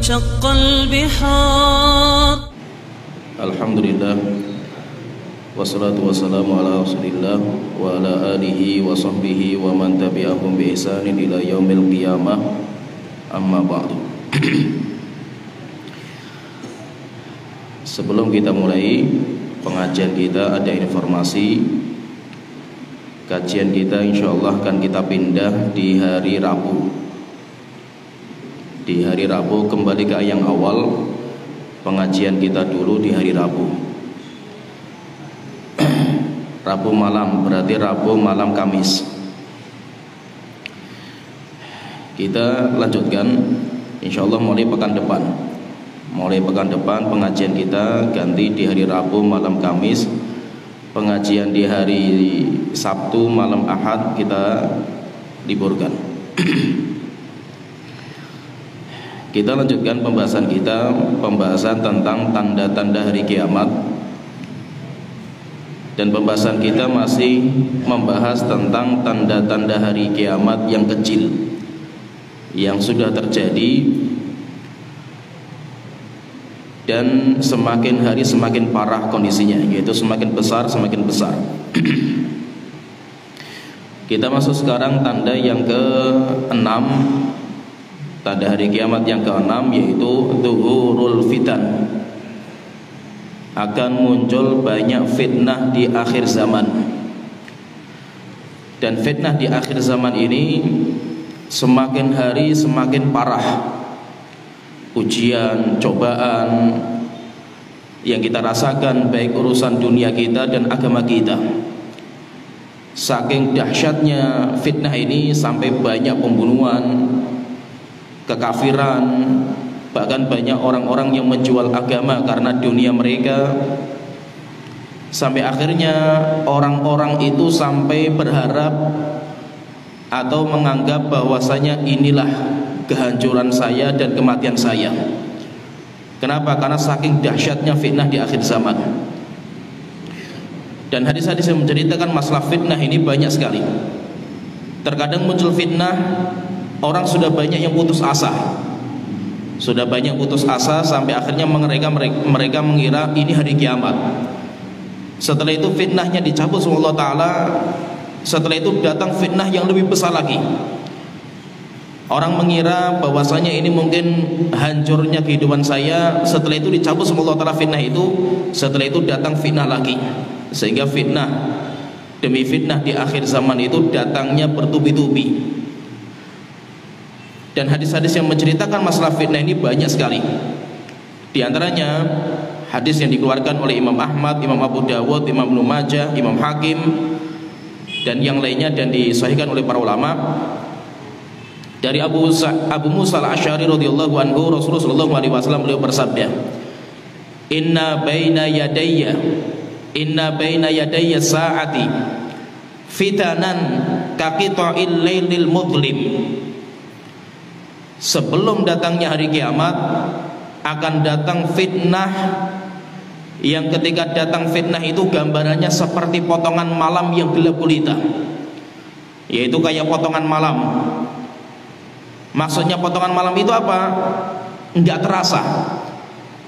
وانشق البحار. Alhamdulillah, wassalatu wassalamu ala rasulillah wa ala alihi wa sahbihi wa man tabi'ahum bi ihsanin ila yaumil qiyamah, amma ba'du. Sebelum kita mulai pengajian kita, ada informasi. Kajian kita insyaallah akan kita pindah di hari Rabu. Di hari Rabu kembali ke yang awal. Pengajian kita dulu di hari Rabu. Rabu malam, berarti Rabu malam Kamis. Kita lanjutkan insyaallah mulai pekan depan. Mulai pekan depan pengajian kita ganti di hari Rabu malam Kamis. Pengajian di hari Sabtu malam Ahad kita liburkan. Kita lanjutkan pembahasan kita, pembahasan tentang tanda-tanda hari kiamat. Dan pembahasan kita masih membahas tentang tanda-tanda hari kiamat yang kecil, yang sudah terjadi dan semakin hari semakin parah kondisinya, yaitu semakin besar semakin besar. Kita masuk sekarang tanda yang ke-6, tanda hari kiamat yang ke-6, yaitu zuhurul fitan. Akan muncul banyak fitnah di akhir zaman. Dan fitnah di akhir zaman ini semakin hari semakin parah. Ujian, cobaan yang kita rasakan baik urusan dunia kita dan agama kita. Saking dahsyatnya fitnah ini sampai banyak pembunuhan, kekafiran, bahkan banyak orang-orang yang menjual agama karena dunia mereka. Sampai akhirnya orang-orang itu sampai berharap atau menganggap bahwasanya inilah kehancuran saya dan kematian saya. Kenapa? Karena saking dahsyatnya fitnah di akhir zaman. Dan hadis-hadis yang menceritakan masalah fitnah ini banyak sekali. Terkadang muncul fitnah, orang sudah banyak yang putus asa. Sudah banyak putus asa sampai akhirnya mereka mengira ini hari kiamat. Setelah itu fitnahnya dicabut sama Allah Ta'ala. Setelah itu datang fitnah yang lebih besar lagi. Orang mengira bahwasanya ini mungkin hancurnya kehidupan saya. Setelah itu dicabut sama Allah Ta'ala fitnah itu. Setelah itu datang fitnah lagi. Sehingga fitnah demi fitnah di akhir zaman itu datangnya bertubi-tubi. Dan hadis-hadis yang menceritakan masalah fitnah ini banyak sekali. Di antaranya hadis yang dikeluarkan oleh Imam Ahmad, Imam Abu Dawud, Imam Ibnu Majah, Imam Hakim dan yang lainnya, dan disahihkan oleh para ulama. Dari Abu Musa al-Asy'ari radhiyallahu anhu, Rasulullah sallallahu alaihi wasallam beliau bersabda, Inna baina yadayya sa'ati fitanan kaqita'il lailil mudlim. Sebelum datangnya hari kiamat akan datang fitnah, yang ketika datang fitnah itu gambarannya seperti potongan malam yang gelap gulita, yaitu kayak potongan malam. Maksudnya potongan malam itu apa? Enggak terasa,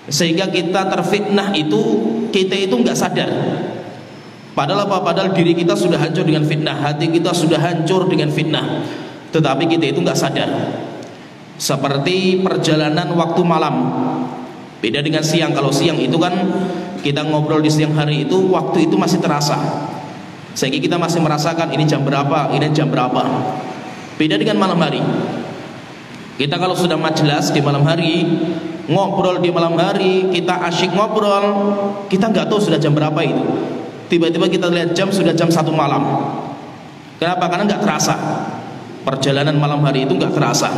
sehingga kita terfitnah itu, kita itu enggak sadar. Padahal apa? Padahal diri kita sudah hancur dengan fitnah, hati kita sudah hancur dengan fitnah, tetapi kita itu enggak sadar. Seperti perjalanan waktu malam, beda dengan siang. Kalau siang itu kan kita ngobrol di siang hari itu, waktu itu masih terasa, sehingga kita masih merasakan ini jam berapa, ini jam berapa. Beda dengan malam hari. Kita kalau sudah majelis di malam hari, ngobrol di malam hari, kita asyik ngobrol, kita nggak tahu sudah jam berapa itu. Tiba-tiba kita lihat jam, sudah jam 1 malam. Kenapa? Karena nggak terasa. Perjalanan malam hari itu nggak terasa.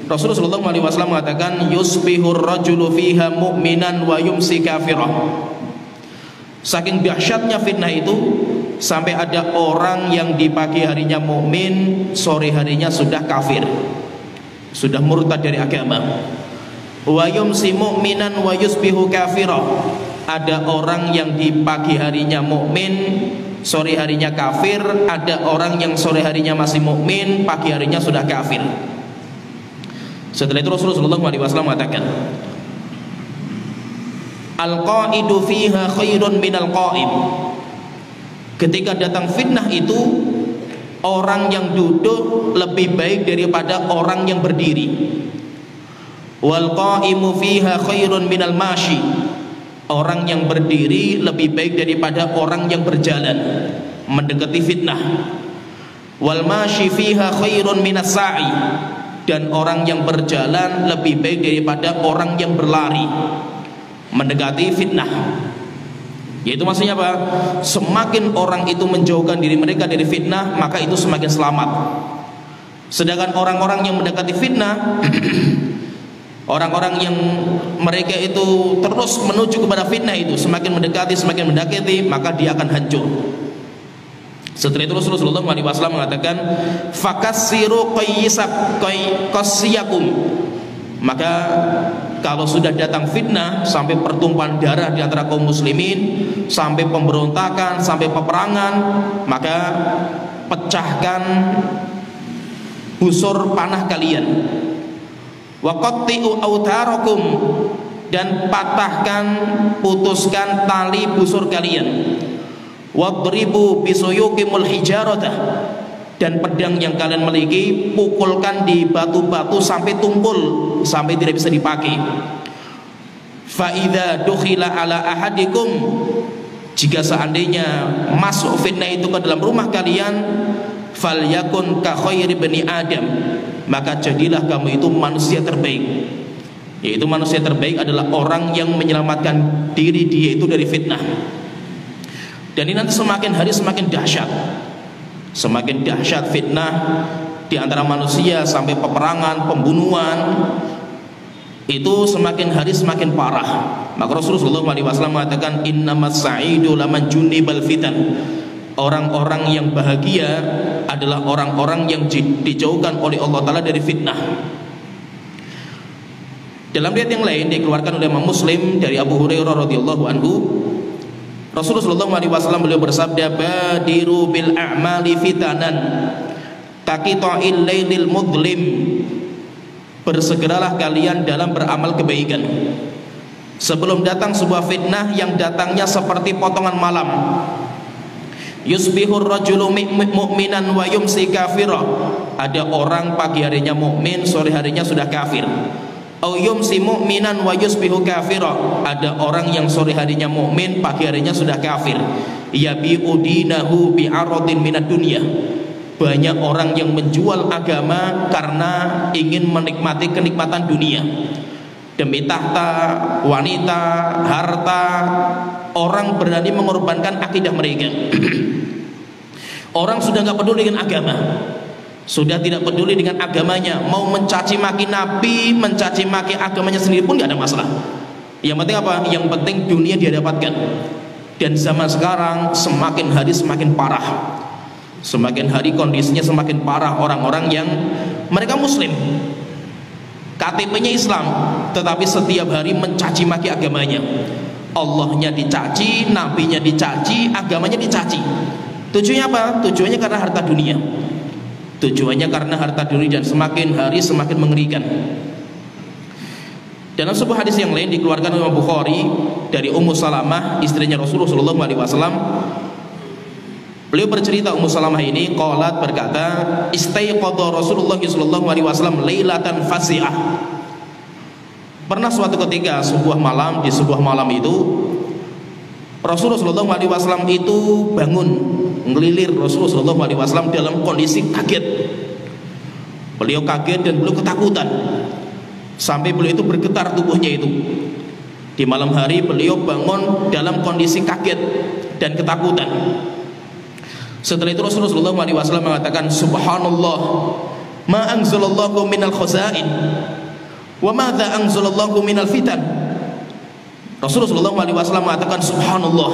Rasulullah sallallahu alaihi wasallam mengatakan, yusbihur rajulu fiha mu'minan wa yumsi kafirah. Saking dahsyatnya fitnah itu, sampai ada orang yang di pagi harinya mukmin, sore harinya sudah kafir, sudah murtad dari agama. Wa yumsi mu'minan wa yusbihu kafirah. Ada orang yang di pagi harinya mukmin, sore harinya kafir. Ada orang yang sore harinya masih mukmin, pagi harinya sudah kafir. Setelah itu Rasulullah SAW mengatakan, al-qa'idu fiha khairun minal qa'im. Ketika datang fitnah itu, orang yang duduk lebih baik daripada orang yang berdiri. Wal qa'imu fiha khairun minal mashi. Orang yang berdiri lebih baik daripada orang yang berjalan mendekati fitnah. Wal mashi fiha khairun minas sa'i. Dan orang yang berjalan lebih baik daripada orang yang berlari mendekati fitnah. Yaitu maksudnya apa? Semakin orang itu menjauhkan diri mereka dari fitnah, maka itu semakin selamat. Sedangkan orang-orang yang mendekati fitnah, orang-orang yang mereka itu terus menuju kepada fitnah itu, semakin mendekati, maka dia akan hancur. Setelah itu Rasulullah SAW mengatakan, fakassiru qayyisiyakum. Maka kalau sudah datang fitnah sampai pertumpahan darah di antara kaum muslimin, sampai pemberontakan, sampai peperangan, maka pecahkan busur panah kalian. Wa qatti'u autarakum, dan patahkan, putuskan tali busur kalian. Wadribu bisuyukimul hijaratah, dan pedang yang kalian miliki pukulkan di batu-batu sampai tumpul, sampai tidak bisa dipakai. Fa idza dukhila ala ahadikum, jika seandainya masuk fitnah itu ke dalam rumah kalian, falyakun ka khairi bani adam, maka jadilah kamu itu manusia terbaik. Yaitu manusia terbaik adalah orang yang menyelamatkan diri dia itu dari fitnah. Dan ini nanti semakin hari semakin dahsyat. Semakin dahsyat fitnah di antara manusia, sampai peperangan, pembunuhan, itu semakin hari semakin parah. Maka Rasulullah SAW mengatakan, innamas sa'idu laman junibal fitan. Orang-orang yang bahagia adalah orang-orang yang dijauhkan oleh Allah Ta'ala dari fitnah. Dalam riwayat yang lain dikeluarkan oleh Imam Muslim dari Abu Hurairah radhiyallahu anhu, Rasulullah SAW beliau bersabda, badiru bil a'mali fitanan taqita'il lailil mudlim. Bersegeralah kalian dalam beramal kebaikan sebelum datang sebuah fitnah yang datangnya seperti potongan malam. Yusbihur rajulu mu'minan wa yumsi kafira. Ada orang pagi harinya mukmin, sore harinya sudah kafir. Au yumsi mu'minan wa yusbihu kafira. Ada orang yang sore harinya mukmin, pagi harinya sudah kafir. Yabi'u dinahu bi'aradin minad dunya. Banyak orang yang menjual agama karena ingin menikmati kenikmatan dunia. Demi tahta, wanita, harta, orang berani mengorbankan akidah mereka. Orang sudah nggak peduli dengan agama, sudah tidak peduli dengan agamanya, mau mencaci maki Nabi, mencaci maki agamanya sendiri pun nggak ada masalah. Yang penting apa? Yang penting dunia dia dapatkan. Dan zaman sekarang semakin hari semakin parah, semakin hari kondisinya semakin parah. Orang-orang yang mereka muslim, KTP-nya Islam, tetapi setiap hari mencaci maki agamanya. Allahnya dicaci, nabinya dicaci, agamanya dicaci. Tujuannya apa? Tujuannya karena harta dunia. Tujuannya karena harta dunia, dan semakin hari semakin mengerikan. Dalam sebuah hadis yang lain dikeluarkan oleh Bukhari dari Ummu Salamah, istrinya Rasulullah SAW. Beliau bercerita, Ummu Salamah ini qalat, berkata, istaiqadha Rasulullah SAW lailatan fasi'ah. Pernah suatu ketika sebuah malam, di sebuah malam itu Rasulullah SAW itu bangun, ngelilir Rasulullah SAW dalam kondisi kaget. Beliau kaget dan beliau ketakutan, sampai beliau itu bergetar tubuhnya itu. Di malam hari beliau bangun dalam kondisi kaget dan ketakutan. Setelah itu Rasulullah SAW mengatakan, subhanallah, ma anzalallahu minal khazain wa madza anzalallahu minal fitan. Rasulullah SAW mengatakan, subhanallah,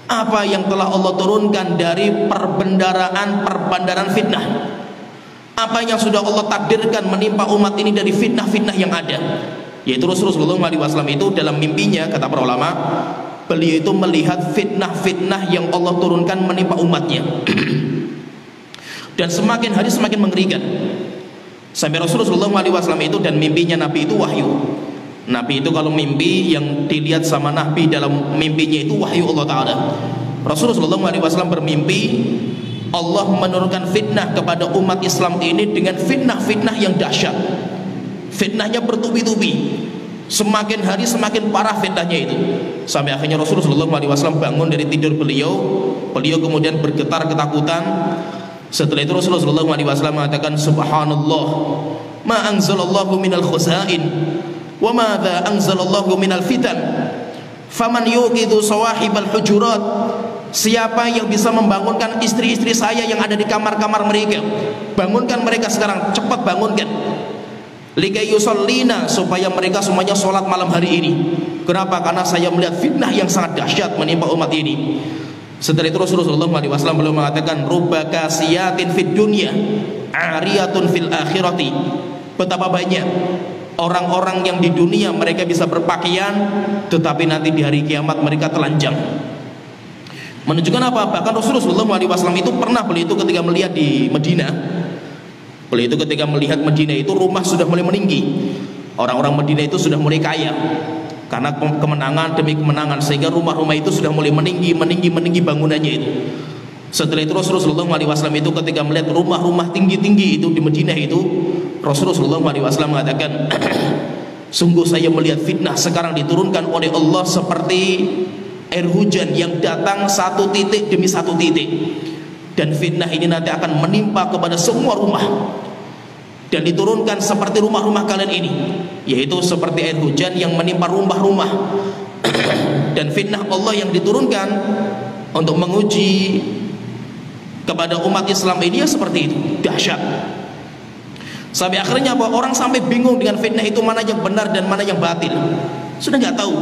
apa yang telah Allah turunkan dari perbandaran fitnah, apa yang sudah Allah takdirkan menimpa umat ini dari fitnah-fitnah yang ada. Yaitu Rasulullah SAW itu dalam mimpinya, kata para ulama, beliau itu melihat fitnah-fitnah yang Allah turunkan menimpa umatnya. Dan semakin hari semakin mengerikan. Sampai Rasulullah SAW itu dan mimpinya Nabi itu wahyu. Nabi itu kalau mimpi yang dilihat sama Nabi dalam mimpinya itu wahyu Allah Ta'ala. Rasulullah SAW bermimpi Allah menurunkan fitnah kepada umat Islam ini dengan fitnah-fitnah yang dahsyat. Fitnahnya bertubi-tubi, semakin hari semakin parah fitnahnya itu. Sampai akhirnya Rasulullah SAW bangun dari tidur beliau kemudian bergetar ketakutan. Setelah itu Rasulullah SAW mengatakan, Subhanallah, ma anzalallahu minal khuzain wa madza anzalallahu minal fitan faman yuqidu sawahibal hujurat. Siapa yang bisa membangunkan istri-istri saya yang ada di kamar-kamar mereka, bangunkan mereka sekarang, cepat bangunkan, likai yusallina, supaya mereka semuanya sholat malam hari ini. Kenapa? Karena saya melihat fitnah yang sangat dahsyat menimpa umat ini. Setelah itu Rasulullah SAW belum mengatakan, rubba kasiyatin fid dunya ariyatun fil akhirati. Betapa banyak orang-orang yang di dunia mereka bisa berpakaian, tetapi nanti di hari kiamat mereka telanjang. Menunjukkan apa? Bahkan Rasulullah SAW itu pernah, beliau itu ketika melihat di Madinah, beliau itu ketika melihat Madinah itu rumah sudah mulai meninggi. Orang-orang Madinah itu sudah mulai kaya karena kemenangan demi kemenangan, sehingga rumah-rumah itu sudah mulai meninggi bangunannya itu. Setelah itu Rasulullah SAW itu ketika melihat rumah-rumah tinggi-tinggi itu di Madinah itu, Rasulullah SAW mengatakan, sungguh saya melihat fitnah sekarang diturunkan oleh Allah seperti air hujan yang datang satu titik demi satu titik. Dan fitnah ini nanti akan menimpa kepada semua rumah dan diturunkan seperti rumah-rumah kalian ini, yaitu seperti air hujan yang menimpa rumah-rumah. Dan fitnah Allah yang diturunkan untuk menguji kepada umat Islam ini ya seperti itu, dahsyat. Sampai akhirnya apa? Orang sampai bingung dengan fitnah itu, mana yang benar dan mana yang batil, sudah nggak tahu.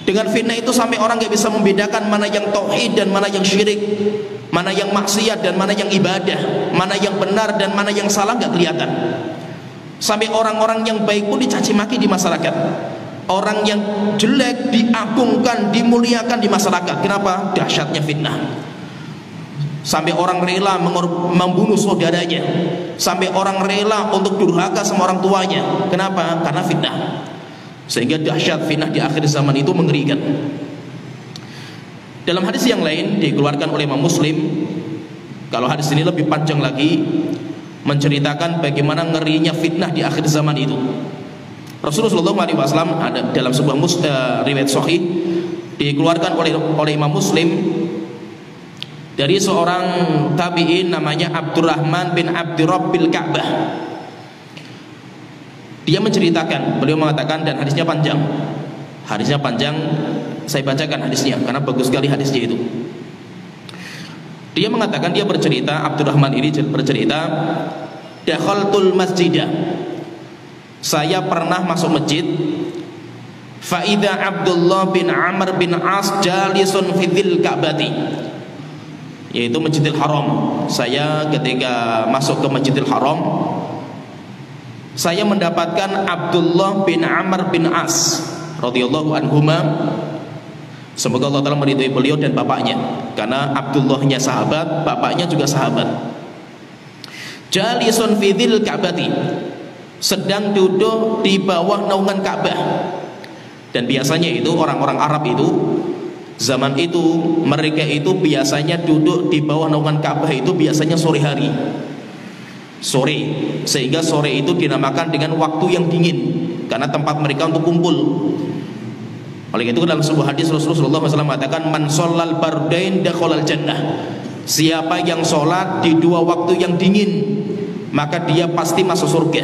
Dengan fitnah itu sampai orang nggak bisa membedakan mana yang tauhid dan mana yang syirik, mana yang maksiat dan mana yang ibadah, mana yang benar dan mana yang salah, nggak kelihatan. Sampai orang-orang yang baik pun dicaci maki di masyarakat, orang yang jelek diagungkan, dimuliakan di masyarakat. Kenapa? Dahsyatnya fitnah. Sampai orang rela membunuh saudaranya, sampai orang rela untuk durhaka sama orang tuanya. Kenapa? Karena fitnah. Sehingga dahsyat fitnah di akhir zaman itu mengerikan. Dalam hadis yang lain dikeluarkan oleh Imam Muslim, kalau hadis ini lebih panjang lagi, menceritakan bagaimana ngerinya fitnah di akhir zaman itu. Rasulullah SAW ada dalam sebuah riwayat sahih dikeluarkan oleh Imam Muslim dari seorang tabi'in namanya Abdurrahman bin Abdirabbil Ka'bah. Dia menceritakan, beliau mengatakan, dan hadisnya panjang. Hadisnya panjang, saya bacakan hadisnya karena bagus sekali hadisnya itu. Dia mengatakan, dia bercerita, Abdurrahman ini bercerita, dakhaltul masjidah, saya pernah masuk masjid, fa idza Abdullah bin Amr bin As jalisun fi dzil Ka'bati, yaitu Masjidil Haram. Saya ketika masuk ke Masjidil Haram, saya mendapatkan Abdullah bin Amr bin As radhiyallahu anhuma, semoga Allah Ta'ala meridhai beliau dan bapaknya, karena Abdullahnya sahabat, bapaknya juga sahabat. Jalisun fi dzil Ka'bati, sedang duduk di bawah naungan Ka'bah. Dan biasanya itu orang-orang Arab itu zaman itu, mereka itu biasanya duduk di bawah naungan Ka'bah itu biasanya sore hari, sore, sehingga sore itu dinamakan dengan waktu yang dingin karena tempat mereka untuk kumpul. Oleh itu dalam sebuah hadis Rasulullah SAW mengatakan, man sholal bardain dakhalal jannah, siapa yang sholat di dua waktu yang dingin maka dia pasti masuk surga.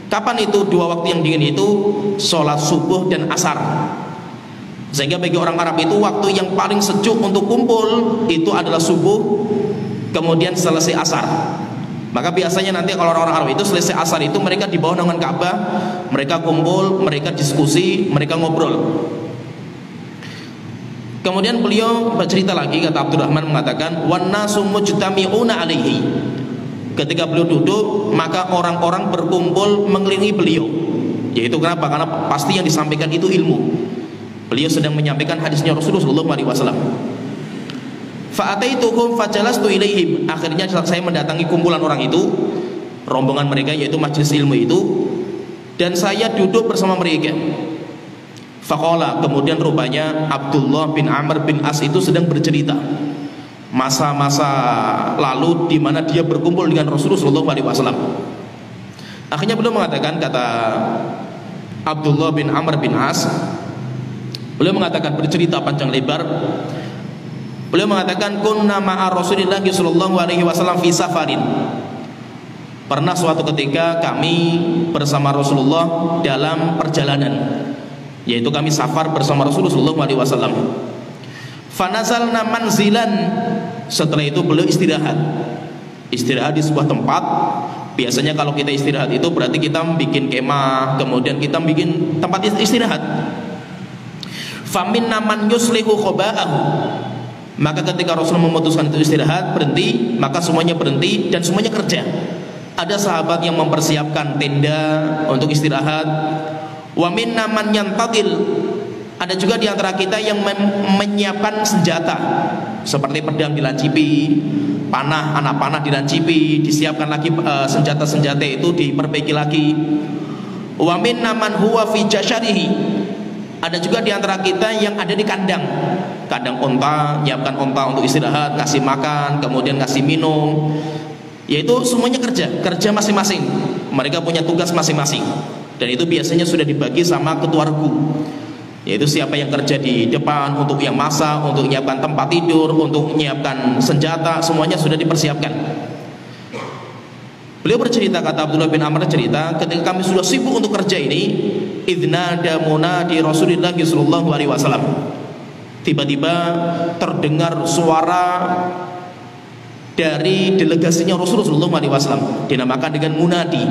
Kapan itu dua waktu yang dingin itu? Sholat subuh dan asar. Sehingga bagi orang Arab itu waktu yang paling sejuk untuk kumpul itu adalah subuh, kemudian selesai asar. Maka biasanya nanti kalau orang-orang Arab itu selesai asar itu mereka di bawah naungan Ka'bah, mereka kumpul, mereka diskusi, mereka ngobrol. Kemudian beliau bercerita lagi, kata Abdurrahman mengatakan, wan nasu mujtami'una alaihi, ketika beliau duduk maka orang-orang berkumpul mengelilingi beliau. Yaitu kenapa? Karena pasti yang disampaikan itu ilmu. Beliau sedang menyampaikan hadisnya Rasulullah SAW. Fa'ataituhum fajalastu ilaihim, akhirnya saya mendatangi kumpulan orang itu, rombongan mereka, yaitu majelis ilmu itu, dan saya duduk bersama mereka. Faqala, kemudian rupanya Abdullah bin Amr bin As itu sedang bercerita masa-masa lalu di mana dia berkumpul dengan Rasulullah SAW. Akhirnya beliau mengatakan, kata Abdullah bin Amr bin As, beliau mengatakan, bercerita panjang lebar, beliau mengatakan, kunna ma'a Rasulillah sallallahu alaihi wasallam fi safarin. Pernah suatu ketika kami bersama Rasulullah dalam perjalanan, yaitu kami safar bersama Rasulullah sallallahu alaihi wasallam. Fanazalna manzilan, setelah itu beliau istirahat di sebuah tempat. Biasanya kalau kita istirahat itu berarti kita bikin kemah, kemudian kita bikin tempat istirahat. Faminna man yuslihu khoba'ahu, maka ketika Rasulullah memutuskan itu istirahat, berhenti, maka semuanya berhenti dan semuanya kerja. Ada sahabat yang mempersiapkan tenda untuk istirahat. Wa minna man yantaqil, ada juga di antara kita yang menyiapkan senjata seperti pedang dilancipi, anak panah dilancipi, disiapkan lagi senjata-senjata itu diperbaiki lagi. Wa minna man huwa fi jasyarihi, ada juga di antara kita yang ada di kandang unta, nyiapkan unta untuk istirahat, kasih makan, kemudian kasih minum. Yaitu semuanya kerja masing-masing. Mereka punya tugas masing-masing. Dan itu biasanya sudah dibagi sama ketua regu, yaitu siapa yang kerja di depan untuk yang masak, untuk menyiapkan tempat tidur, untuk menyiapkan senjata, semuanya sudah dipersiapkan. Beliau bercerita, kata Abdullah bin Amr cerita, ketika kami sudah sibuk untuk kerja ini, idnada munadi Rasulullah sallallahu alaihi wasallam, tiba-tiba terdengar suara dari delegasinya Rasulullah SAW, dinamakan dengan munadi.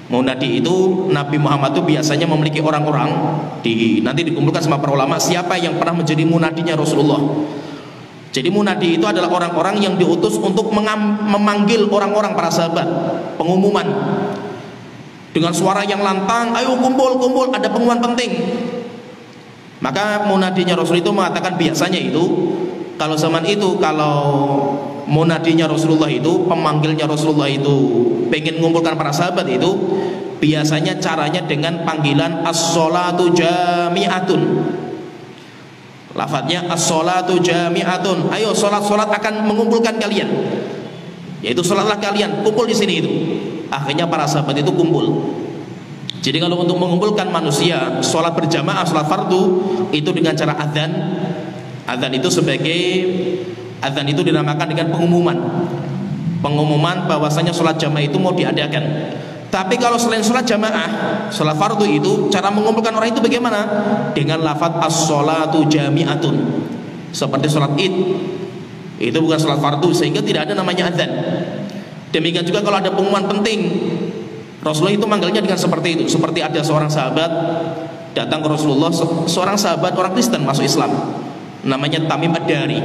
Munadi itu Nabi Muhammad itu biasanya memiliki orang-orang, nanti dikumpulkan sama para ulama siapa yang pernah menjadi munadinya Rasulullah. Jadi munadi itu adalah orang-orang yang diutus untuk memanggil orang-orang, para sahabat, pengumuman dengan suara yang lantang, ayo kumpul, ada pengumuman penting. Maka munadinya Rasul itu mengatakan, biasanya itu kalau zaman itu, kalau munadinya Rasulullah itu, pemanggilnya Rasulullah itu pengen mengumpulkan para sahabat itu, biasanya caranya dengan panggilan as-sholatu jami'atun. Lafadznya as-sholatu jami'atun, ayo sholat akan mengumpulkan kalian, yaitu sholatlah kalian, kumpul di sini itu. Akhirnya para sahabat itu kumpul. Jadi kalau untuk mengumpulkan manusia sholat berjamaah, sholat fardu, itu dengan cara adzan. Adzan itu adzan itu dinamakan dengan pengumuman bahwasanya sholat jamaah itu mau diadakan. Tapi kalau selain sholat jamaah, sholat fardu itu, cara mengumpulkan orang itu bagaimana? Dengan lafadz as-sholatu jami'atun, seperti sholat id, itu bukan sholat fardu, sehingga tidak ada namanya adzan. Demikian juga kalau ada pengumuman penting, Rasulullah itu manggilnya dengan seperti itu. Seperti ada seorang sahabat datang ke Rasulullah, seorang sahabat orang Kristen masuk Islam, namanya Tamim Ad-Dari.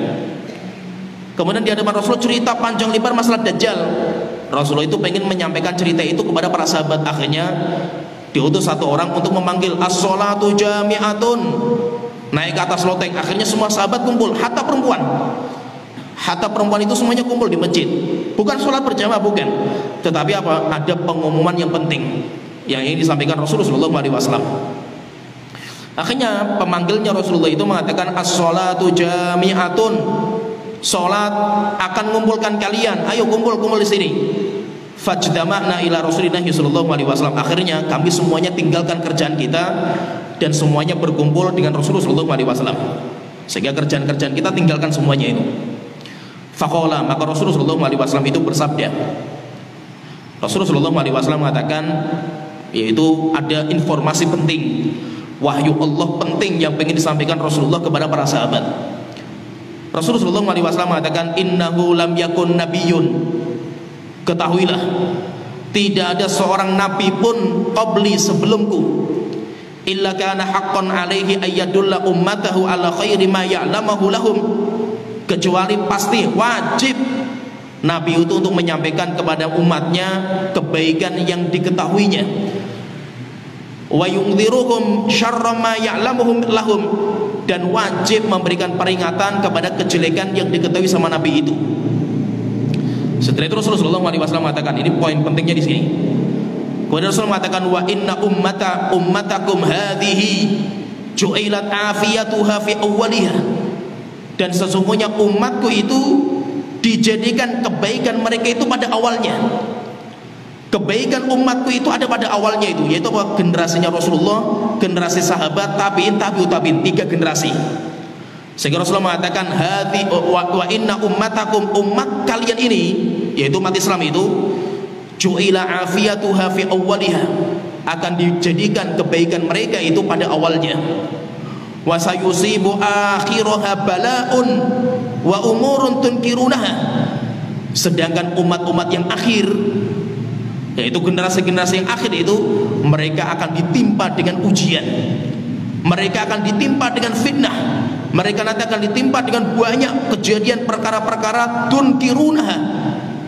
Kemudian di hadapan Rasulullah cerita panjang lebar masalah Dajjal. Rasulullah itu pengen menyampaikan cerita itu kepada para sahabat. Akhirnya diutus satu orang untuk memanggil as-sholatu jami'atun, naik ke atas loteng. Akhirnya semua sahabat kumpul, hatta perempuan itu semuanya kumpul di masjid. Bukan sholat berjamaah, bukan, tetapi apa? Ada pengumuman yang penting yang ingin disampaikan Rasulullah SAW. Akhirnya pemanggilnya Rasulullah itu mengatakan as-sholatu jami'atun, sholat akan mengumpulkan kalian, ayo kumpul di sini. Fajdama'na ila Rasulillah sallallahu alaihi wasallam. Akhirnya kami semuanya tinggalkan kerjaan kita dan semuanya berkumpul dengan Rasulullah sallallahu alaihi wasallam. Sehingga kerjaan-kerjaan kita tinggalkan semuanya itu. Faqala, maka Rasulullah sallallahu alaihi wasallam itu bersabda. Rasulullah sallallahu alaihi wasallam mengatakan, yaitu ada informasi penting, wahyu Allah penting yang ingin disampaikan Rasulullah kepada para sahabat. Rasulullah sallallahu alaihi wasallam mengatakan, innahu lam yakun nabiyyun, ketahuilah tidak ada seorang nabi pun qabli, sebelumku, illa kana haqqan alaihi ayyadulla ummatahu ala khairi ma ya'lamahu lahum, kecuali pasti wajib nabi itu untuk menyampaikan kepada umatnya kebaikan yang diketahuinya, wa yunziruhum syarra ma ya'lamuhum lahum, dan wajib memberikan peringatan kepada kejelekan yang diketahui sama nabi itu. Setelah itu Rasulullah SAW mengatakan, ini poin pentingnya di sini. Kemudian Rasul mengatakan, wa inna ummatakum hadhihi ju'ilat afiyatuha fi awwaliha. Dan sesungguhnya umatku itu dijadikan kebaikan mereka itu pada awalnya. Kebaikan umatku itu ada pada awalnya itu, yaitu apa? Generasinya Rasulullah, generasi sahabat, tabi'in, tabi'ut tabi'in, 3 generasi. Sehingga Rasulullah mengatakan, wa inna ummatakum, umat kalian ini, yaitu umat Islam itu, ju'ila afiyatuha fi awwaliha, akan dijadikan kebaikan mereka itu pada awalnya. Wa sayusibu akhiraha bala'un wa umurun tunkirunaha. Sedangkan umat-umat yang akhir, yaitu generasi-generasi yang akhir itu, mereka akan ditimpa dengan ujian, mereka akan ditimpa dengan fitnah, mereka nanti akan ditimpa dengan banyak kejadian perkara-perkara tunkirunaha,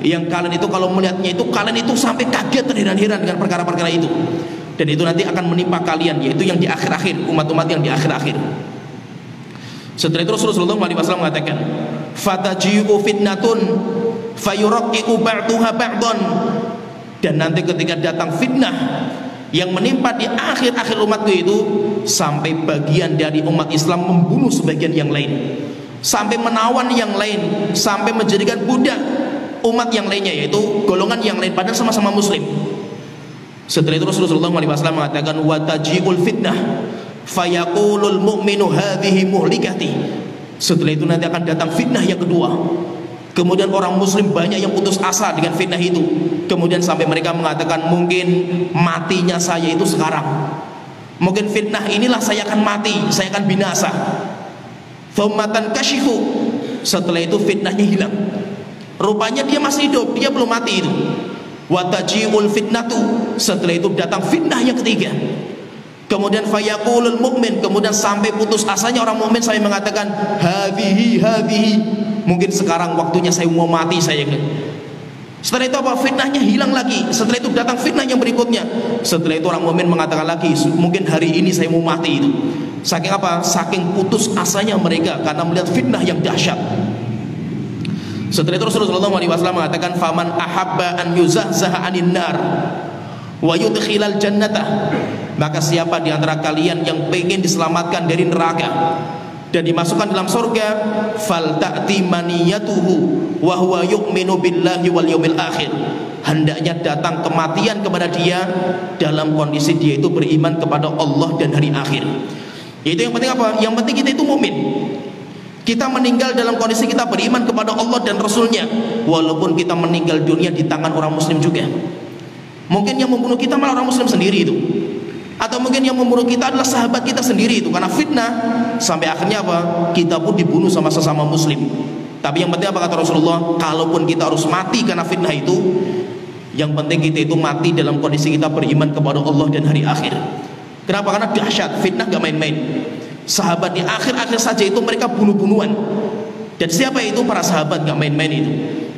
yang kalian itu kalau melihatnya itu, kalian itu sampai kaget terheran-heran dengan perkara-perkara itu. Dan itu nanti akan menimpa kalian, yaitu yang di akhir-akhir, umat-umat yang di akhir-akhir. Setelah itu Rasulullah SAW mengatakan, fataji'u fitnatun fayuraqi'u ba'duha ba'dan. Dan nanti ketika datang fitnah yang menimpa di akhir-akhir umatku itu, sampai bagian dari umat Islam membunuh sebagian yang lain, sampai menawan yang lain, sampai menjadikan budak umat yang lainnya, yaitu golongan yang lain, padahal sama-sama muslim. Setelah itu Rasulullah SAW mengatakan, wataji'ul fitnah fayaqulul mu'minu hadhihi muhlikati. Setelah itu nanti akan datang fitnah yang kedua. Kemudian orang muslim banyak yang putus asa dengan fitnah itu. Kemudian sampai mereka mengatakan, mungkin matinya saya itu sekarang, mungkin fitnah inilah saya akan mati, saya akan binasa. Thumatan kashifu. Setelah itu fitnahnya hilang, rupanya dia masih hidup, dia belum mati itu. Wataji'ul fitnatu. Setelah itu datang fitnah yang ketiga. Kemudian fayaqulul mu'min, kemudian sampai putus asanya orang mukmin, saya mengatakan, hadhihi, mungkin sekarang waktunya saya mau mati saya. Setelah itu apa? Fitnahnya hilang lagi. Setelah itu datang fitnah yang berikutnya. Setelah itu orang mukmin mengatakan lagi, mungkin hari ini saya mau mati itu. Saking apa? Saking putus asanya mereka karena melihat fitnah yang dahsyat. Setelah itu Rasulullah SAW mengatakan, faman ahabba an yuzahzaha anin nar wa yudkhilal jannata. Maka siapa di antara kalian yang pengen diselamatkan dari neraka dan dimasukkan dalam surga, fal ta'ti maniyatuhu wa huwa yu'minu billahi wal yawmil akhir. Hendaknya datang kematian kepada dia dalam kondisi dia itu beriman kepada Allah dan hari akhir. Itu yang penting apa? Yang penting kita itu mukmin. Kita meninggal dalam kondisi kita beriman kepada Allah dan Rasulnya, walaupun kita meninggal dunia di tangan orang muslim juga. Mungkin yang membunuh kita malah orang muslim sendiri itu, atau mungkin yang membunuh kita adalah sahabat kita sendiri itu, karena fitnah sampai akhirnya apa? Kita pun dibunuh sama sesama muslim. Tapi yang penting apa kata Rasulullah? Kalaupun kita harus mati karena fitnah itu, yang penting kita itu mati dalam kondisi kita beriman kepada Allah dan hari akhir. Kenapa? Karena dahsyat, fitnah gak main-main. Sahabat di akhir-akhir saja itu mereka bunuh-bunuhan. Dan siapa itu? Para sahabat gak main-main itu.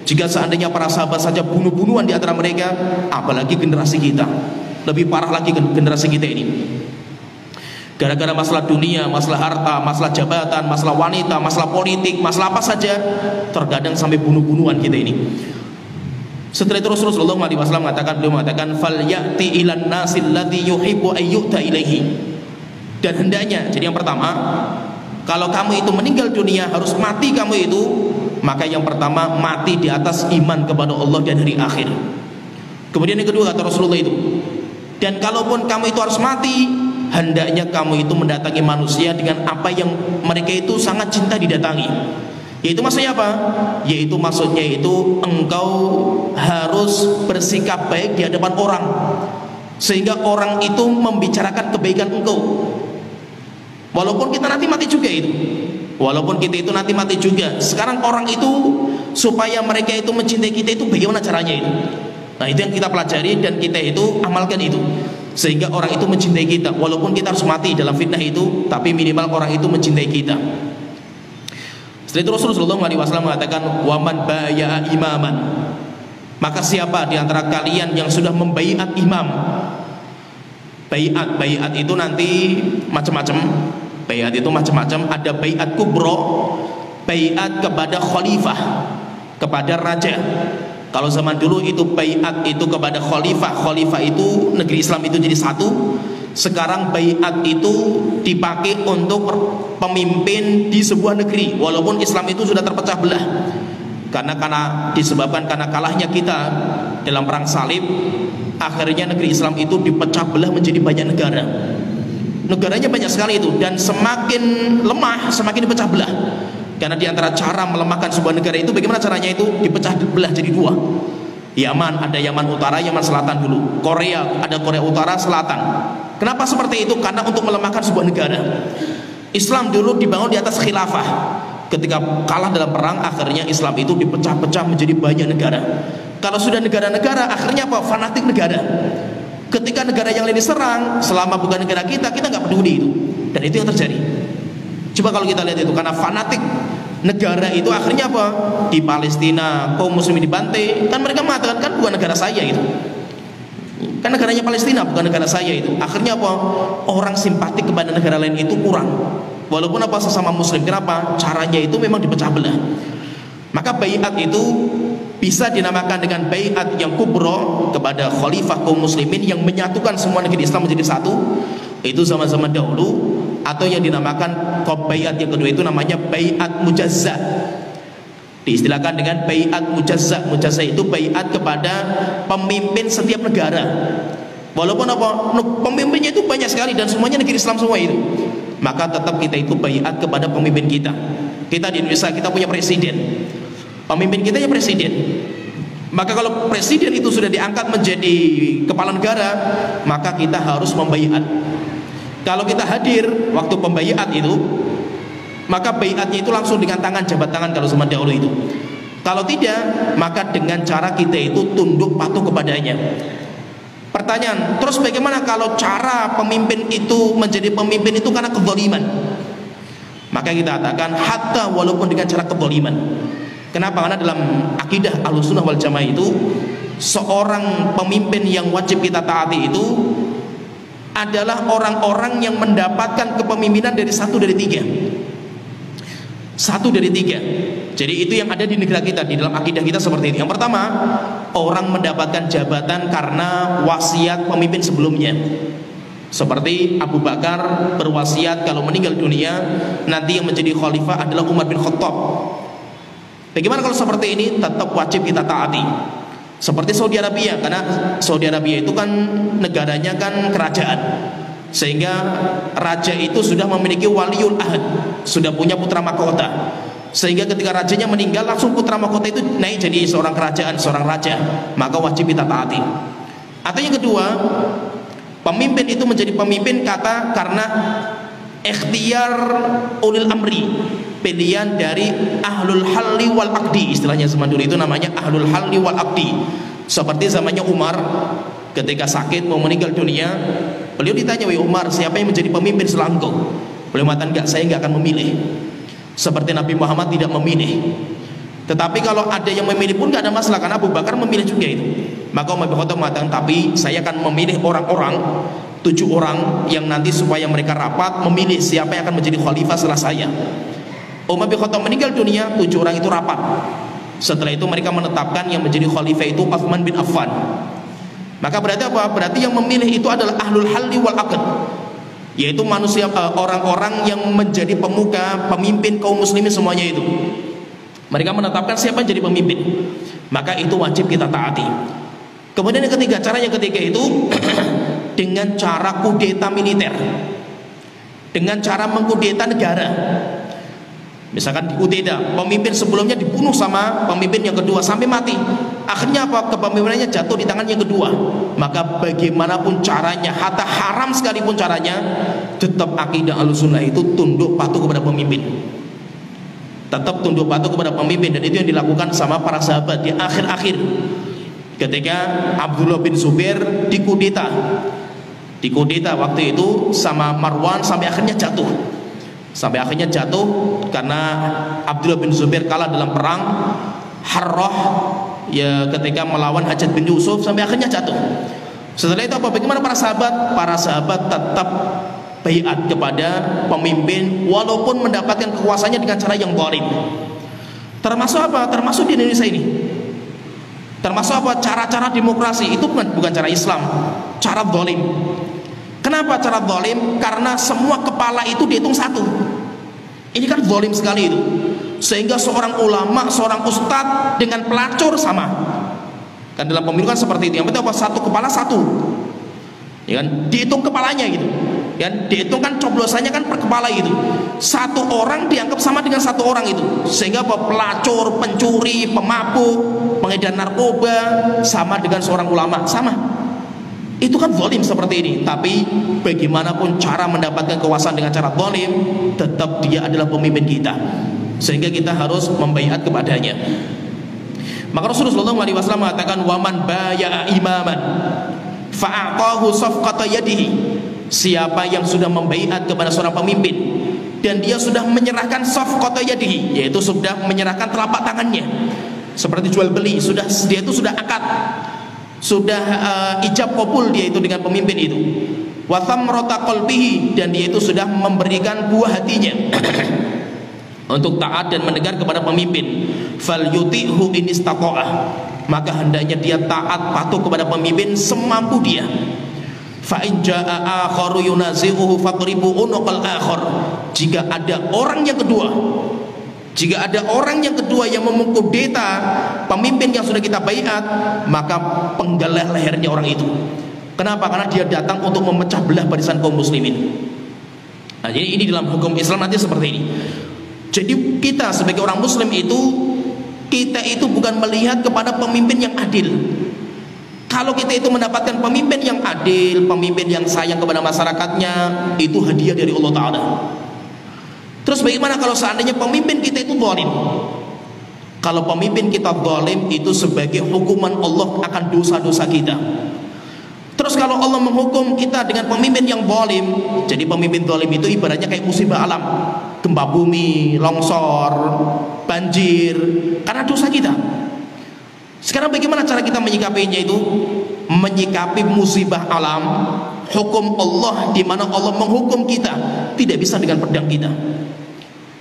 Jika seandainya para sahabat saja bunuh-bunuhan di antara mereka, apalagi generasi kita. Lebih parah lagi generasi kita ini. Gara-gara masalah dunia, masalah harta, masalah jabatan, masalah wanita, masalah politik, masalah apa saja, terkadang sampai bunuh-bunuhan kita ini. Setelah itu Rasulullah SAW mengatakan, fal ya'ti ilan nasil ladzi yuhibbu ayyuta ilaihi. Dan hendaknya, jadi yang pertama, kalau kamu itu meninggal dunia harus mati kamu itu, maka yang pertama mati di atas iman kepada Allah dan hari akhir. Kemudian yang kedua kata Rasulullah itu, dan kalaupun kamu itu harus mati, hendaknya kamu itu mendatangi manusia dengan apa yang mereka itu sangat cinta didatangi. Yaitu maksudnya apa? Yaitu maksudnya itu engkau harus bersikap baik di hadapan orang, sehingga orang itu membicarakan kebaikan engkau. Walaupun kita nanti mati juga itu, walaupun kita itu nanti mati juga. Sekarang orang itu supaya mereka itu mencintai kita itu bagaimana caranya itu? Nah itu yang kita pelajari dan kita itu amalkan itu, sehingga orang itu mencintai kita. Walaupun kita harus mati dalam fitnah itu, tapi minimal orang itu mencintai kita. Setelah itu Rasulullah SAW mengatakan, waman baya'a imaman. Maka siapa di antara kalian yang sudah membaiat imam? Baiat itu nanti macam-macam. Baiat itu macam-macam. Ada baiat kubro, baiat kepada khalifah, kepada raja. Kalau zaman dulu itu baiat itu kepada khalifah, khalifah itu negeri Islam itu jadi satu. Sekarang baiat itu dipakai untuk pemimpin di sebuah negeri, walaupun Islam itu sudah terpecah belah. Karena disebabkan karena kalahnya kita dalam perang salib, akhirnya negeri Islam itu dipecah belah menjadi banyak negara. Negaranya banyak sekali itu, dan semakin lemah semakin dipecah belah. Karena diantara cara melemahkan sebuah negara itu, bagaimana caranya itu? Dipecah belah jadi dua. Yaman, ada Yaman Utara, Yaman Selatan dulu. Korea, ada Korea Utara, Selatan. Kenapa seperti itu? Karena untuk melemahkan sebuah negara. Islam dulu dibangun di atas khilafah. Ketika kalah dalam perang, akhirnya Islam itu dipecah-pecah menjadi banyak negara. Kalau sudah negara-negara, akhirnya apa? Fanatik negara. Ketika negara yang lain diserang, selama bukan negara kita nggak peduli itu. Dan itu yang terjadi. Coba kalau kita lihat itu, karena fanatik negara itu akhirnya apa? Di Palestina kaum muslimin dibantai, kan mereka mengatakan kan bukan negara saya itu. Kan negaranya Palestina, bukan negara saya itu. Akhirnya apa? Orang simpatik kepada negara lain itu kurang. Walaupun apa sesama muslim. Kenapa? Caranya itu memang dipecah belah. Maka baiat itu bisa dinamakan dengan baiat yang kubro kepada khalifah kaum muslimin yang menyatukan semua negeri Islam menjadi satu. Itu zaman-zaman dahulu. Atau yang dinamakan baiat yang kedua itu namanya baiat mujazza. Diistilahkan dengan baiat mujazza. Mujazza itu baiat kepada pemimpin setiap negara. Walaupun apa? Pemimpinnya itu banyak sekali dan semuanya negeri Islam semua itu. Maka tetap kita itu baiat kepada pemimpin kita. Kita di Indonesia kita punya presiden. Pemimpin kita ya presiden. Maka kalau presiden itu sudah diangkat menjadi kepala negara, maka kita harus membaiat. Kalau kita hadir waktu pembaiat itu, maka baiatnya itu langsung dengan tangan, jabat tangan kalau zaman dahulu itu. Kalau tidak, maka dengan cara kita itu tunduk patuh kepadanya. Pertanyaan, terus bagaimana kalau cara pemimpin itu menjadi pemimpin itu karena kezaliman? Maka kita katakan hatta walaupun dengan cara kezaliman. Kenapa? Karena dalam akidah Ahlussunnah wal Jamaah itu, seorang pemimpin yang wajib kita taati itu adalah orang-orang yang mendapatkan kepemimpinan dari satu dari tiga. Satu dari tiga. Jadi itu yang ada di negara kita, di dalam akidah kita seperti ini. Yang pertama, orang mendapatkan jabatan karena wasiat pemimpin sebelumnya. Seperti Abu Bakar berwasiat kalau meninggal dunia nanti yang menjadi khalifah adalah Umar bin Khattab. Bagaimana kalau seperti ini? Tetap wajib kita taati. Seperti Saudi Arabia, karena Saudi Arabia itu kan negaranya kan kerajaan, sehingga raja itu sudah memiliki waliul ahad, sudah punya putra mahkota, sehingga ketika rajanya meninggal langsung putra mahkota itu naik jadi seorang kerajaan, seorang raja, maka wajib kita taati. Atau yang kedua, pemimpin itu menjadi pemimpin karena ikhtiar ulil amri, pilihan dari ahlul halli wal aqdi. Istilahnya zaman dulu itu namanya ahlul halli wal aqdi. Seperti zamannya Umar ketika sakit mau meninggal dunia, beliau ditanya, "Wahai Umar, siapa yang menjadi pemimpin setelah engkau?" Beliau mengatakan, "Enggak, saya enggak akan memilih." Seperti Nabi Muhammad tidak memilih. Tetapi kalau ada yang memilih pun enggak ada masalah, karena Abu Bakar memilih juga itu. Maka Umar bin Khattab mengatakan, "Tapi saya akan memilih orang-orang 7 orang yang nanti supaya mereka rapat memilih siapa yang akan menjadi khalifah setelah saya." Umar bin Khattab meninggal dunia, 7 orang itu rapat. Setelah itu mereka menetapkan yang menjadi khalifah itu Utsman bin Affan. Maka berarti apa? Berarti yang memilih itu adalah ahlul halli wal aqd, yaitu manusia, orang-orang yang menjadi pemuka, pemimpin kaum muslimin semuanya itu. Mereka menetapkan siapa yang jadi pemimpin. Maka itu wajib kita taati. Kemudian yang ketiga, cara yang ketiga itu dengan cara kudeta militer, dengan cara mengkudeta negara. Misalkan dikudeta, pemimpin sebelumnya dibunuh sama pemimpin yang kedua sampai mati. Akhirnya apa? Kepemimpinannya jatuh di tangan yang kedua. Maka bagaimanapun caranya, hatta haram sekalipun caranya, tetap akidah Ahlussunnah itu tunduk patuh kepada pemimpin. Tetap tunduk patuh kepada pemimpin, dan itu yang dilakukan sama para sahabat di akhir-akhir. Ketika Abdullah bin Zubair dikudeta waktu itu sama Marwan sampai akhirnya jatuh. Karena Abdullah bin Zubair kalah dalam perang Harrah ya, ketika melawan Hajjaj bin Yusuf sampai akhirnya jatuh. Setelah itu apa? Bagaimana para sahabat? Para sahabat tetap baiat kepada pemimpin walaupun mendapatkan kekuasaannya dengan cara yang zalim. Termasuk apa? Termasuk di Indonesia ini. Termasuk apa? Cara-cara demokrasi itu bukan cara Islam, cara zalim. Kenapa cara zalim? Karena semua kepala itu dihitung satu. Ini kan zalim sekali itu. Sehingga seorang ulama, seorang ustadz dengan pelacur sama. Kan dalam pemilu kan seperti itu. Yang penting apa? Satu kepala satu. Ya kan? Dihitung kepalanya gitu. Ya, dihitung kan coblosannya kan per kepala itu. Satu orang dianggap sama dengan satu orang itu. Sehingga apa? Pelacur, pencuri, pemabuk, pengedar narkoba sama dengan seorang ulama, sama. Itu kan zalim seperti ini. Tapi bagaimanapun cara mendapatkan kekuasaan dengan cara zalim, tetap dia adalah pemimpin kita. Sehingga kita harus membaiat kepadanya. Maka Rasulullah SAW mengatakan, waman baya'a imaman fa'atahu safqata yadihi. Siapa yang sudah membaiat kepada seorang pemimpin dan dia sudah menyerahkan safqata yadihi, yaitu sudah menyerahkan telapak tangannya, seperti jual beli, dia itu sudah akad, sudah ijab kabul dia itu dengan pemimpin itu, wa thamrata qalbihi, dan dia itu sudah memberikan buah hatinya untuk taat dan mendengar kepada pemimpin, fal yuti'hu in istata'ah, maka hendaknya dia taat patuh kepada pemimpin semampu dia. Fa in jaa'a akharu yunazi'uhu fadribu unuqal akhar. Jika ada orang yang kedua yang memengkudeta pemimpin yang sudah kita baiat, maka penggalah lehernya orang itu. Kenapa? Karena dia datang untuk memecah belah barisan kaum muslimin. Nah, jadi ini dalam hukum Islam nanti seperti ini. Jadi kita sebagai orang muslim itu, kita itu bukan melihat kepada pemimpin yang adil. Kalau kita itu mendapatkan pemimpin yang adil, pemimpin yang sayang kepada masyarakatnya, itu hadiah dari Allah Ta'ala. Terus bagaimana kalau seandainya pemimpin kita itu zalim? Kalau pemimpin kita zalim, itu sebagai hukuman Allah akan dosa-dosa kita. Terus kalau Allah menghukum kita dengan pemimpin yang zalim, jadi pemimpin zalim itu ibaratnya kayak musibah alam, gempa bumi, longsor, banjir, karena dosa kita. Sekarang bagaimana cara kita menyikapinya itu? Menyikapi musibah alam, hukum Allah di mana Allah menghukum kita tidak bisa dengan pedang kita.